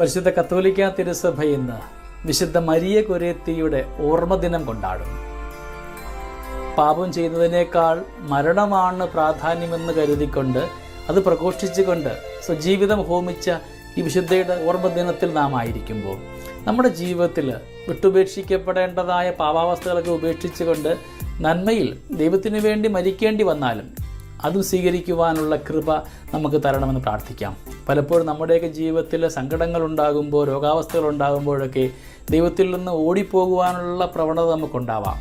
പരിശുദ്ധ കത്തോലിക്ക തിരുസഭ ഇന്ന് വിശുദ്ധ മരിയ കൊരേത്തിയുടെ ഓർമ്മദിനം കൊണ്ടാടുന്നു. പാപം ചെയ്യുന്നതിനേക്കാൾ മരണമാണ് പ്രാധാന്യമെന്ന് കരുതിക്കൊണ്ട് അത് പ്രഘോഷിച്ചുകൊണ്ട് സ്വജീവിതം ഹോമിച്ച ഈ വിശുദ്ധയുടെ ഓർമ്മദിനത്തിൽ നാം ആയിരിക്കുമ്പോൾ നമ്മുടെ ജീവിതത്തിൽ വിട്ടുപേക്ഷിക്കപ്പെടേണ്ടതായ പാപാവസ്ഥകളൊക്കെ ഉപേക്ഷിച്ചുകൊണ്ട് നന്മയിൽ ദൈവത്തിനു വേണ്ടി മരിക്കേണ്ടി വന്നാലും അതും സ്വീകരിക്കുവാനുള്ള കൃപ നമുക്ക് തരണമെന്ന് പ്രാർത്ഥിക്കാം. പലപ്പോഴും നമ്മുടെയൊക്കെ ജീവിതത്തിൽ സങ്കടങ്ങൾ ഉണ്ടാകുമ്പോൾ, രോഗാവസ്ഥകൾ ഉണ്ടാകുമ്പോഴൊക്കെ ദൈവത്തിൽ നിന്ന് ഓടിപ്പോകുവാനുള്ള പ്രവണത നമുക്കുണ്ടാവാം.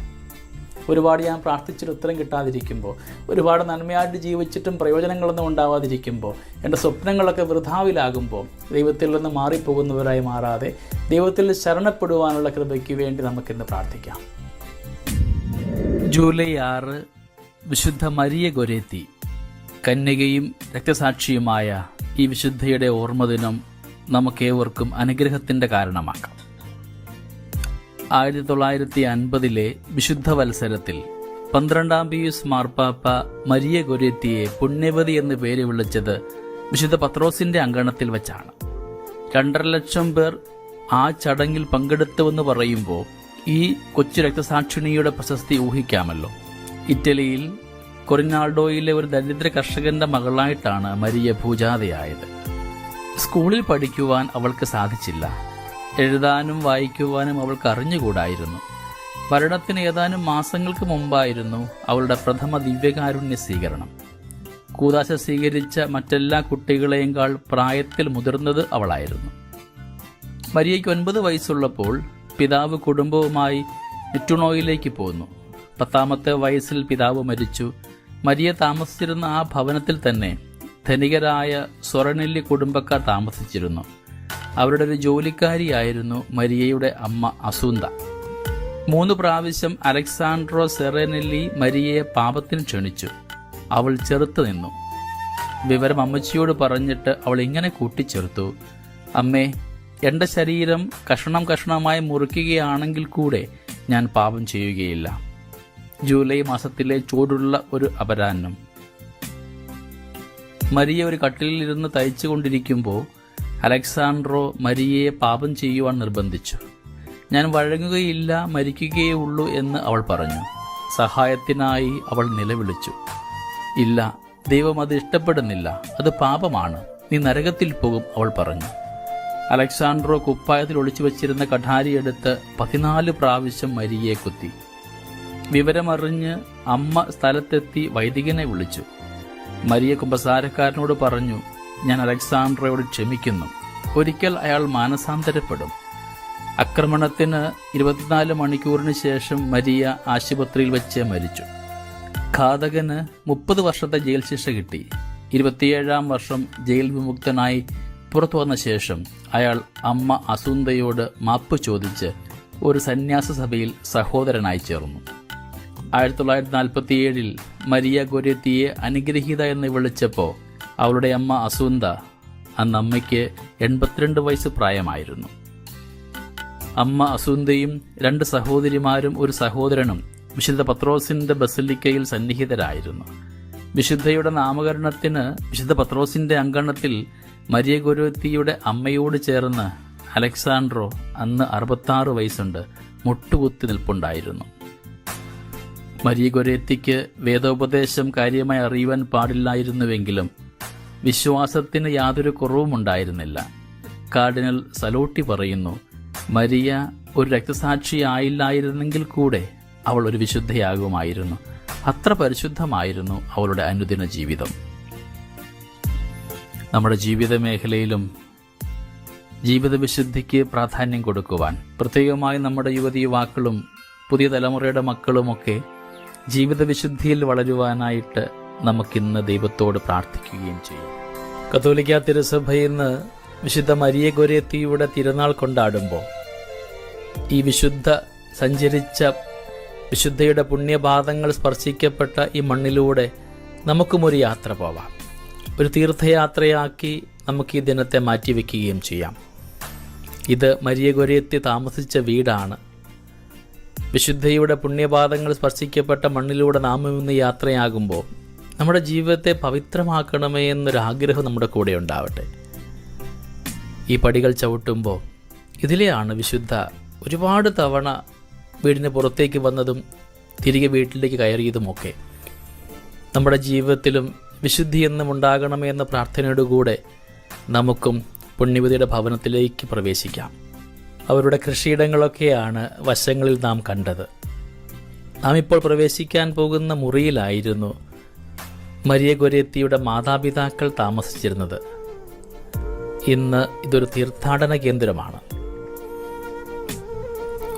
ഒരുപാട് ഞാൻ പ്രാർത്ഥിച്ചിട്ട് ഉത്തരം കിട്ടാതിരിക്കുമ്പോൾ, ഒരുപാട് നന്മയായിട്ട് ജീവിച്ചിട്ടും പ്രയോജനങ്ങളൊന്നും ഉണ്ടാവാതിരിക്കുമ്പോൾ, എൻ്റെ സ്വപ്നങ്ങളൊക്കെ വൃഥാവിലാകുമ്പോൾ ദൈവത്തിൽ നിന്ന് മാറിപ്പോകുന്നവരായി മാറാതെ ദൈവത്തിൽ ശരണപ്പെടുവാനുള്ള കൃപയ്ക്ക് വേണ്ടി നമുക്കിന്ന് പ്രാർത്ഥിക്കാം. ജൂലൈ 6 വിശുദ്ധ മരിയ കൊരേത്തി, കന്യകയും രക്തസാക്ഷിയുമായ ഈ വിശുദ്ധയുടെ ഓർമ്മദിനം നമുക്കേവർക്കും അനുഗ്രഹത്തിൻ്റെ കാരണമാക്കാം. 1950 വിശുദ്ധ വത്സരത്തിൽ 12-ാം പിയൂസ് മാർപ്പാപ്പ മരിയ കൊരേത്തിയെ പുണ്യവതി എന്ന് പേര് വിളിച്ചത് വിശുദ്ധ പത്രോസിന്റെ അങ്കണത്തിൽ വെച്ചാണ്. 2.5 ലക്ഷം പേർ ആ ചടങ്ങിൽ പങ്കെടുത്തുവെന്ന് പറയുമ്പോൾ ഈ കൊച്ചു രക്തസാക്ഷിണിയുടെ പ്രശസ്തി ഊഹിക്കാമല്ലോ. ഇറ്റലിയിൽ കൊറിനാൾഡോയിലെ ഒരു ദരിദ്ര കർഷകന്റെ മകളായിട്ടാണ് മരിയ പൂജാതയായത്. സ്കൂളിൽ പഠിക്കുവാൻ അവൾക്ക് സാധിച്ചില്ല. എഴുതാനും വായിക്കുവാനും അവൾക്ക് അറിഞ്ഞുകൂടായിരുന്നു. മരണത്തിന് ഏതാനും മാസങ്ങൾക്ക് മുമ്പായിരുന്നു അവളുടെ പ്രഥമ ദിവ്യകാരുണ്യ സ്വീകരണം. കൂദാശ സ്വീകരിച്ച മറ്റെല്ലാ കുട്ടികളെയേക്കാൾ പ്രായത്തിൽ മുതിർന്നത് അവളായിരുന്നു. മരിയയ്ക്ക് 9 വയസ്സുള്ളപ്പോൾ പിതാവ് കുടുംബവുമായി നെറ്റുണോയിലേക്ക് പോന്നു. 10ാമത്തെ വയസ്സിൽ പിതാവ് മരിച്ചു. മരിയ താമസിച്ചിരുന്ന ആ ഭവനത്തിൽ തന്നെ ധനികരായ സൊറനെല്ലി കുടുംബക്കാർ താമസിച്ചിരുന്നു. അവരുടെ ഒരു ജോലിക്കാരിയായിരുന്നു മരിയയുടെ അമ്മ അസൂന്ത. 3 പ്രാവശ്യം അലക്സാൻഡ്രോ സെറനെല്ലി മരിയയെ പാപത്തിന് ക്ഷണിച്ചു. അവൾ ചെറുത്തു നിന്നു. വിവരം അമ്മച്ചിയോട് പറഞ്ഞിട്ട് അവൾ ഇങ്ങനെ കൂട്ടിച്ചേർത്തു: അമ്മേ, എൻ്റെ ശരീരം കഷണം കഷണമായി മുറിക്കുകയാണെങ്കിൽ കൂടെ ഞാൻ പാപം ചെയ്യുകയില്ല. ജൂലൈ മാസത്തിലെ ചൂടുള്ള ഒരു അപരാഹ്നം മരിയ ഒരു കട്ടിലിൽ ഇരുന്ന് തയ്ച്ചുകൊണ്ടിരിക്കുമ്പോൾ അലക്സാൻഡ്രോ മരിയയെ പാപം ചെയ്യുവാൻ നിർബന്ധിച്ചു. ഞാൻ വഴങ്ങുകയില്ല, മരിക്കുകയേ ഉള്ളൂ എന്ന് അവൾ പറഞ്ഞു. സഹായത്തിനായി അവൾ നിലവിളിച്ചു. ഇല്ല, ദൈവം അത് ഇഷ്ടപ്പെടുന്നില്ല, അത് പാപമാണ്, നീ നരകത്തിൽ പോകും, അവൾ പറഞ്ഞു. അലക്സാൻഡ്രോ കുപ്പായത്തിൽ ഒളിച്ചു വച്ചിരുന്ന കഠാരിയെടുത്ത് 14 പ്രാവശ്യം മരിയയെ കുത്തി. വിവരമറിഞ്ഞ് അമ്മ സ്ഥലത്തെത്തി വൈദികനെ വിളിച്ചു. മരിയ കുമ്പസാരക്കാരനോട് പറഞ്ഞു: ഞാൻ അലക്സാൻഡ്രോയോട് ക്ഷമിക്കുന്നു, ഒരിക്കൽ അയാൾ മാനസാന്തരപ്പെടും. ആക്രമണത്തിന് 24 മണിക്കൂറിന് ശേഷം മരിയ ആശുപത്രിയിൽ വെച്ച് മരിച്ചു. ഘാതകന് 30 വർഷത്തെ ജയിൽ ശിക്ഷ കിട്ടി. 27-ാം വർഷം ജയിൽ വിമുക്തനായി പുറത്തു വന്ന ശേഷം അയാൾ അമ്മ അസൂന്തയോട് മാപ്പ് ചോദിച്ച് ഒരു സന്യാസ സഭയിൽ സഹോദരനായി ചേർന്നു. 1947 മരിയ കൊരേത്തിയെ അനുഗ്രഹീത എന്ന് വിളിച്ചപ്പോൾ അവളുടെ അമ്മ അസൂന്ത, അന്ന് അമ്മയ്ക്ക് 82 വയസ്സ് പ്രായമായിരുന്നു. അമ്മ അസൂന്തയും 2 സഹോദരിമാരും ഒരു സഹോദരനും വിശുദ്ധ പത്രോസിന്റെ ബസിലിക്കയിൽ സന്നിഹിതരായിരുന്നു. വിശുദ്ധയുടെ നാമകരണത്തിന് വിശുദ്ധ പത്രോസിന്റെ അങ്കണത്തിൽ മരിയ കൊരേത്തിയുടെ അമ്മയോട് ചേർന്ന് അലക്സാൻഡ്രോ, അന്ന് 66 വയസ്സുണ്ട്, മുട്ടുകുത്തി നിൽപ്പുണ്ടായിരുന്നു. മരിയ കൊരേത്തിക്ക് വേദോപദേശം കാര്യമായി അറിയുവാൻ പാടില്ലായിരുന്നുവെങ്കിലും വിശ്വാസത്തിന് യാതൊരു കുറവും ഉണ്ടായിരുന്നില്ല. കാർഡിനൽ സലോട്ടി പറയുന്നു: മരിയ ഒരു രക്തസാക്ഷിയായില്ലായിരുന്നെങ്കിൽ കൂടെ അവൾ ഒരു വിശുദ്ധയാകുമായിരുന്നു. അത്ര പരിശുദ്ധമായിരുന്നു അവളുടെ അനുദിന ജീവിതം. നമ്മുടെ ജീവിത മേഖലയിലും ജീവിത വിശുദ്ധിക്ക് പ്രാധാന്യം കൊടുക്കുവാൻ, പ്രത്യേകമായി നമ്മുടെ യുവതി യുവാക്കളും പുതിയ തലമുറയുടെ മക്കളുമൊക്കെ ജീവിത വിശുദ്ധിയിൽ വളരുവാനായിട്ട് നമുക്കിന്ന് ദൈവത്തോട് പ്രാർത്ഥിക്കുകയും ചെയ്യും. കത്തോലിക്ക തിരുസഭ ഇന്ന് വിശുദ്ധ മരിയ കൊരേത്തിയുടെ തിരുനാൾ കൊണ്ടാടുമ്പോൾ ഈ വിശുദ്ധ സഞ്ചരിച്ച വിശുദ്ധയുടെ പുണ്യപാദങ്ങൾ സ്പർശിക്കപ്പെട്ട ഈ മണ്ണിലൂടെ നമുക്കും ഒരു യാത്ര പോവാം. ഒരു തീർത്ഥയാത്രയാക്കി നമുക്ക് ഈ ദിനത്തെ മാറ്റിവെക്കുകയും ചെയ്യാം. ഇത് മരിയ കൊരേത്തി താമസിച്ച വീടാണ്. വിശുദ്ധയുടെ പുണ്യപാദങ്ങൾ സ്പർശിക്കപ്പെട്ട മണ്ണിലൂടെ നാം ഇന്ന് യാത്രയാകുമ്പോൾ നമ്മുടെ ജീവിതത്തെ പവിത്രമാക്കണമേ എന്നൊരാഗ്രഹം നമ്മുടെ കൂടെ ഉണ്ടാവട്ടെ. ഈ പടികൾ ചവിട്ടുമ്പോൾ ഇതിലെയാണ് വിശുദ്ധ ഒരുപാട് തവണ വീടിന് പുറത്തേക്ക് വന്നതും തിരികെ വീട്ടിലേക്ക് കയറിയതുമൊക്കെ. നമ്മുടെ ജീവിതത്തിലും വിശുദ്ധി എന്നും ഉണ്ടാകണമേ എന്ന പ്രാർത്ഥനയോടുകൂടെ നമുക്കും പുണ്യവതിയുടെ ഭവനത്തിലേക്ക് പ്രവേശിക്കാം. അവരുടെ കൃഷിയിടങ്ങളൊക്കെയാണ് വശങ്ങളിൽ നാം കണ്ടത്. നാം ഇപ്പോൾ പ്രവേശിക്കാൻ പോകുന്ന മുറിയിലായിരുന്നു മരിയ ഗൊരേത്തിയുടെ മാതാപിതാക്കൾ താമസിച്ചിരുന്നത്. ഇന്ന് ഇതൊരു തീർത്ഥാടന കേന്ദ്രമാണ്.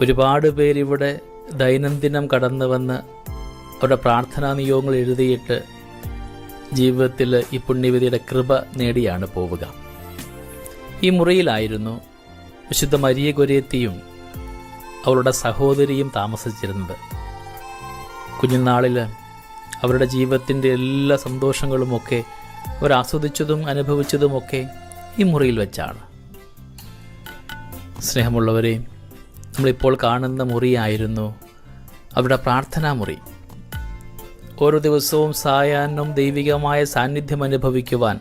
ഒരുപാട് പേരിവിടെ ദൈനംദിനം കടന്നു വന്ന് അവരുടെ പ്രാർത്ഥനാ നിയോഗങ്ങൾ എഴുതിയിട്ട് ജീവിതത്തിൽ ഈ പുണ്യവതിയുടെ കൃപ നേടിയാണ് പോവുക. ഈ മുറിയിലായിരുന്നു വിശുദ്ധ മരിയ ഗൊരേത്തിയും അവരുടെ സഹോദരിയും താമസിച്ചിരുന്നത്. കുഞ്ഞുനാളിൽ അവരുടെ ജീവിതത്തിൻ്റെ എല്ലാ സന്തോഷങ്ങളുമൊക്കെ അവർ ആസ്വദിച്ചതും അനുഭവിച്ചതുമൊക്കെ ഈ മുറിയിൽ വെച്ചാണ്. സ്നേഹമുള്ളവരെ, നമ്മളിപ്പോൾ കാണുന്ന മുറിയായിരുന്നു അവരുടെ പ്രാർത്ഥനാ മുറി. ഓരോ ദിവസവും സായാഹ്നം ദൈവികമായ സാന്നിധ്യം അനുഭവിക്കുവാൻ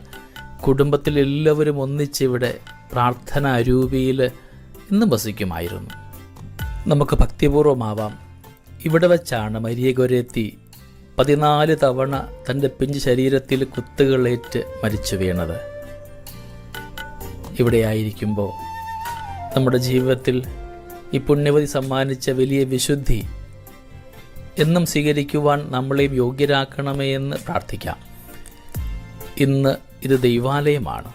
കുടുംബത്തിൽ എല്ലാവരും ഒന്നിച്ചിവിടെ പ്രാർത്ഥന അരൂപിയിൽ ഇന്നും വസിക്കുമായിരുന്നു. നമുക്ക് ഭക്തിപൂർവമാവാം. ഇവിടെ വച്ചാണ് മരിയ ഗൊരേത്തി 14 തവണ തൻ്റെ പിഞ്ച് ശരീരത്തിൽ കുത്തുകളേറ്റ് മരിച്ചു വീണത്. ഇവിടെയായിരിക്കുമ്പോൾ നമ്മുടെ ജീവിതത്തിൽ ഈ പുണ്യവതി സമ്മാനിച്ച വലിയ വിശുദ്ധി എന്നും സ്വീകരിക്കുവാൻ നമ്മളെയും യോഗ്യരാക്കണമേ എന്ന് പ്രാർത്ഥിക്കാം. ഇന്ന് ഇത് ദൈവാലയമാണ്.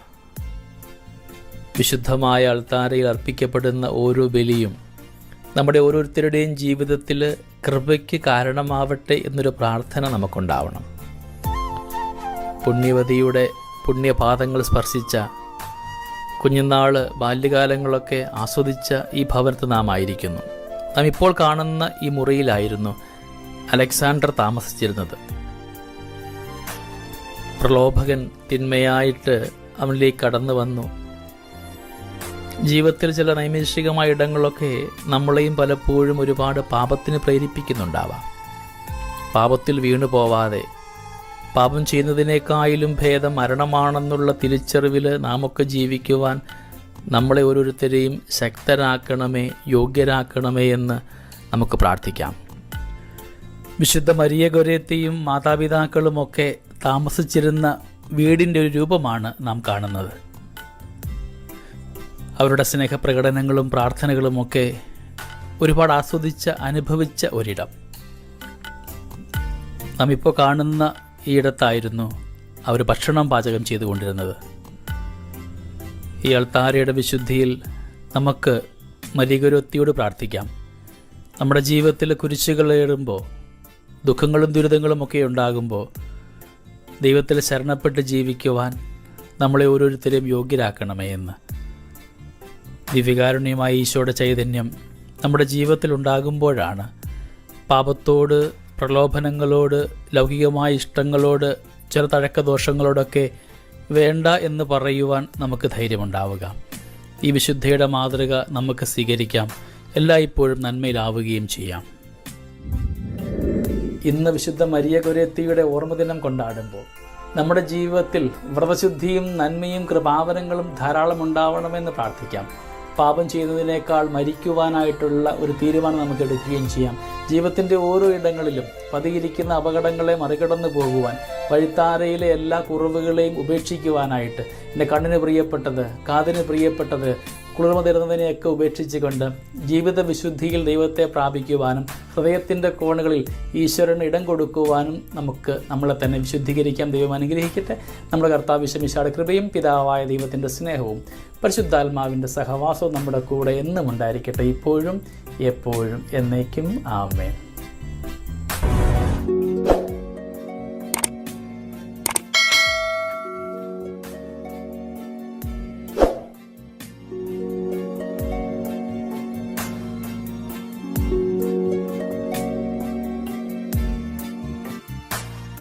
വിശുദ്ധമായ അൾത്താരയിൽ അർപ്പിക്കപ്പെടുന്ന ഓരോ ബലിയും നമ്മുടെ ഓരോരുത്തരുടെയും ജീവിതത്തിൽ കൃപയ്ക്ക് കാരണമാവട്ടെ എന്നൊരു പ്രാർത്ഥന നമുക്കുണ്ടാവണം. പുണ്യവതിയുടെ പുണ്യപാദങ്ങൾ സ്പർശിച്ച കുഞ്ഞുനാൾ ബാല്യകാലങ്ങളൊക്കെ ആസ്വദിച്ച ഈ ഭവനത്ത് നാം ആയിരിക്കുന്നു. നാം ഇപ്പോൾ കാണുന്ന ഈ മുറിയിലായിരുന്നു അലക്സാണ്ടർ താമസിച്ചിരുന്നത്. പ്രലോഭകൻ തിന്മയായിട്ട് അവനിലേക്ക് കടന്നു വന്നു. ജീവിതത്തിൽ ചില നൈമിഷികമായ ഇടങ്ങളൊക്കെ നമ്മളെയും പലപ്പോഴും ഒരുപാട് പാപത്തിന് പ്രേരിപ്പിക്കുന്നുണ്ടാവാം. പാപത്തിൽ വീണു പോവാതെ പാപം ചെയ്യുന്നതിനേക്കാളും ഭേദം മരണമാണെന്നുള്ള തിരിച്ചറിവിൽ നാമൊക്കെ ജീവിക്കുവാൻ നമ്മളെ ഓരോരുത്തരെയും ശക്തരാക്കണമേ, യോഗ്യരാക്കണമേ എന്ന് നമുക്ക് പ്രാർത്ഥിക്കാം. വിശുദ്ധ മരിയ ഗൊരേത്തിയും മാതാപിതാക്കളുമൊക്കെ താമസിച്ചിരുന്ന വീടിൻ്റെ ഒരു രൂപമാണ് നാം കാണുന്നത്. അവരുടെ സ്നേഹപ്രകടനങ്ങളും പ്രാർത്ഥനകളുമൊക്കെ ഒരുപാട് ആസ്വദിച്ച അനുഭവിച്ച ഒരിടം. നാം ഇപ്പോൾ കാണുന്ന ഈ ഇടത്തായിരുന്നു അവർ ഭക്ഷണം പാചകം ചെയ്തുകൊണ്ടിരുന്നത്. ഈ അൾത്താരയുടെ വിശുദ്ധിയിൽ നമുക്ക് മരിയ ഗൊരേത്തിയോട് പ്രാർത്ഥിക്കാം. നമ്മുടെ ജീവിതത്തിൽ കുരിശുകളേറുമ്പോൾ, ദുഃഖങ്ങളും ദുരിതങ്ങളുമൊക്കെ ഉണ്ടാകുമ്പോൾ ദൈവത്തിൽ ശരണപ്പെട്ട് ജീവിക്കുവാൻ നമ്മളെ ഓരോരുത്തരെയും യോഗ്യരാക്കണമേ എന്ന്. ദിവ്യകാരുണ്യമായ ഈശോയുടെ ചൈതന്യം നമ്മുടെ ജീവിതത്തിൽ ഉണ്ടാകുമ്പോഴാണ് പാപത്തോട്, പ്രലോഭനങ്ങളോട്, ലൗകികമായ ഇഷ്ടങ്ങളോട്, ചില തഴക്കദോഷങ്ങളോടൊക്കെ വേണ്ട എന്ന് പറയുവാൻ നമുക്ക് ധൈര്യമുണ്ടാവുക. ഈ വിശുദ്ധയുടെ മാതൃക നമുക്ക് സ്വീകരിക്കാം. എല്ലായ്പ്പോഴും നന്മയിലാവുകയും ചെയ്യാം. ഇന്ന് വിശുദ്ധ മരിയ ഗൊരേത്തിയുടെ ഓർമ്മദിനം കൊണ്ടാടുമ്പോൾ നമ്മുടെ ജീവിതത്തിൽ വ്രതശുദ്ധിയും നന്മയും കൃപാവരങ്ങളും ധാരാളം ഉണ്ടാവണമെന്ന് പ്രാർത്ഥിക്കാം. പാപം ചെയ്യുന്നതിനേക്കാൾ മരിക്കുവാനായിട്ടുള്ള ഒരു തീരുമാനം നമുക്ക് എടുക്കുകയും ചെയ്യാം. ജീവിതത്തിൻ്റെ ഓരോ ഇടങ്ങളിലും പതിയിരിക്കുന്ന അപകടങ്ങളെ മറികടന്നു പോകുവാൻ, വഴിത്താരയിലെ എല്ലാ കുറവുകളെയും ഉപേക്ഷിക്കുവാനായിട്ട്, എൻ്റെ കണ്ണിന് പ്രിയപ്പെട്ടത്, കാതിന് പ്രിയപ്പെട്ടത്, കുളിർമ തരുന്നതിനെയൊക്കെ ഉപേക്ഷിച്ചുകൊണ്ട് ജീവിത വിശുദ്ധിയിൽ ദൈവത്തെ പ്രാപിക്കുവാനും ഹൃദയത്തിൻ്റെ കോണുകളിൽ ഈശ്വരന് ഇടം കൊടുക്കുവാനും നമുക്ക് നമ്മളെ തന്നെ വിശുദ്ധീകരിക്കാം. ദൈവം അനുഗ്രഹിക്കട്ടെ. നമ്മുടെ കർത്താവ് ഈശോയുടെ കൃപയും പിതാവായ ദൈവത്തിൻ്റെ സ്നേഹവും പരിശുദ്ധാത്മാവിൻ്റെ സഹവാസവും നമ്മുടെ കൂടെ എന്നും ഉണ്ടായിരിക്കട്ടെ, ഇപ്പോഴും എപ്പോഴും എന്നേക്കും. ആമേൻ.